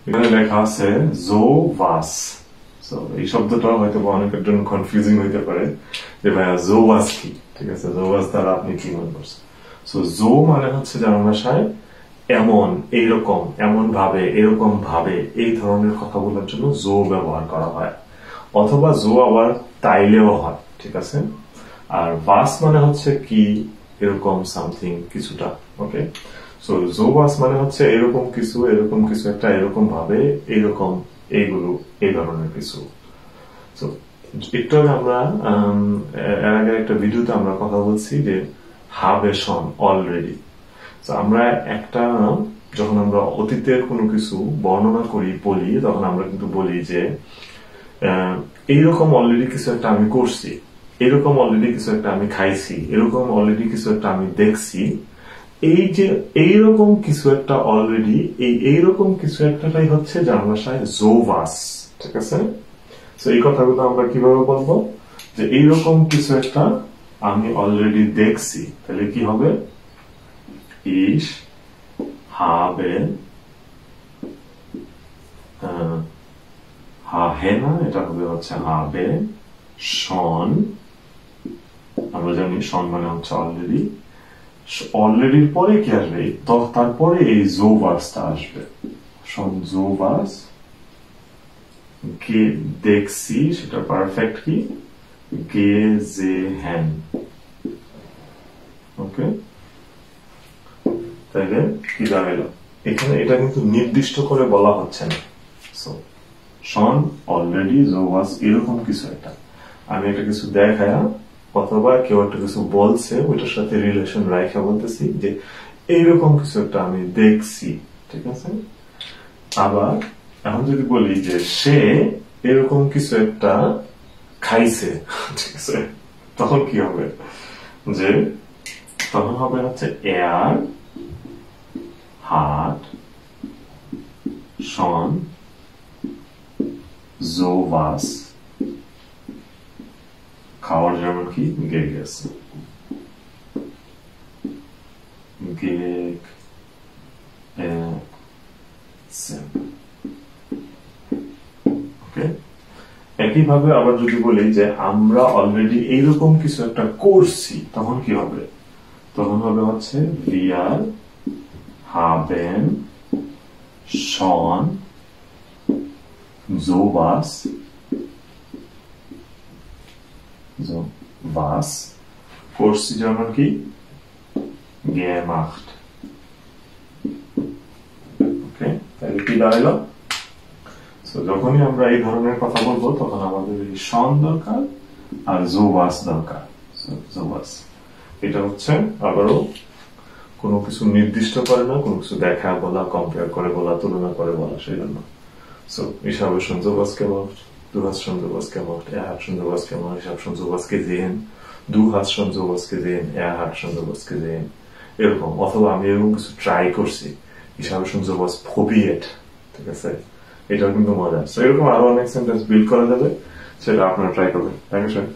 এখানে লেখা আছে জো ওয়াস। এই শব্দটা হয়তো অনেকের জন্য কনফিউজিং হইতে পারে যে ভাইয়া জো ওয়াস কি, ঠিক আছে, জো ওয়াস দ্বারা আপনি কি মনে করছেন। জো মানে হচ্ছে জার্মান ভাষায় এমন, এইরকম, এমন ভাবে, এরকম ভাবে, এই ধরনের কথা বলার জন্য জো ব্যবহার করা হয়, অথবা জো আবার তাইলেও হয়, ঠিক আছে। আর ওয়াস মানে হচ্ছে কি, এরকম সামথিং কিছুটা, ওকে। সো জো ওয়াস মানে হচ্ছে এরকম কিছু, এরকম কিছু একটা, এরকম ভাবে, এইরকম, এইগুলো, এই ধরনের কিছু। তো একটু আগে আমরা এর আগে একটা ভিডিওতে আমরা কথা বলছি যে হাবে শন অলরেডি। আমরা একটা, যখন আমরা অতীতের কোনো কিছু বর্ণনা করি, বলি, তখন আমরা কিন্তু বলি যে এইরকম অলরেডি কিছু একটা আমি করছি, এরকম অলরেডি কিছু একটা আমি খাইছি, এরকম অলরেডি কিছু একটা আমি দেখছি। এই যে এইরকম কিছু একটা অলরেডি, এইরকম কিছু একটাটাই হচ্ছে জার্মান ভাষায় জোভাস, ঠিক আছে। তো এই কথাগুলো আমরা কিভাবে বলবো, যে এইরকম কিছু একটা আমি অলরেডি দেখছি, তাহলে কি হবে, ich habe না, এটা হবে হচ্ছে habe schon, আমরা জানি schon মানে হচ্ছে অলরেডি, অলরেডির পরে কি আসবে, তারপরে এই জোভাসটা আসবে, schon sowas দেখছি, সেটা পারফেক্ট কি, gesehen, ওকে। তাইলে কি দাঁড়াইল, এখানে এটা কিন্তু নির্দিষ্ট করে বলা হচ্ছে না। schon অলরেডি sowas এরকম কিছু একটা, আমি একটা কিছু দেখায়া অথবা কেউ একটা কিছু বলছে ওইটার সাথে রিলেশন রাখা বলতেছি যে এইরকম কিছু একটা আমি দেখছি, ঠিক আছে। আবার এখন যদি বলি যে সে এরকম কিছু একটা খাইছে, ঠিক আছে, তখন কি হবে, যে তখন হবে হচ্ছে er hat schon sowas, খাওয়ার যেমন কি gegessen, ওকে। একইভাবে আবার যদি বলি যে আমরা অলরেডি এইরকম কিছু একটা করছি, তখন কি হবে, তখন হবে হচ্ছে wir haben schon sowas করছি যেমন কি gemacht, ওকে। তাহলে কি দাঁড়াইলো, যখনই আমরা এই ধরনের কথা বলবো তখন আমাদের এই schon দরকার আর sowas দরকার। sowas এটা হচ্ছে আবারও কোনো কিছু নির্দিষ্ট করে না, কোনো কিছু দেখা বলা, কম্পেয়ার করে বলা, তুলনা করে বলা, সেই জন্য। Ich habe schon sowas gemacht, du hast schon sowas gemacht, er hat schon sowas gemacht, ich habe schon sowas gesehen, du hast schon sowas gesehen, er hat schon sowas gesehen, এরকম। অথবা আমি এরকম কিছু ট্রাই করছি, ich habe schon sowas probiert, ঠিক আছে, এটাও কিন্তু মজা। এরকম আরো অনেক সেন্টেন্স বিল্ড করা যাবে, সেটা আপনারা ট্রাই করবেন। Thank you sir.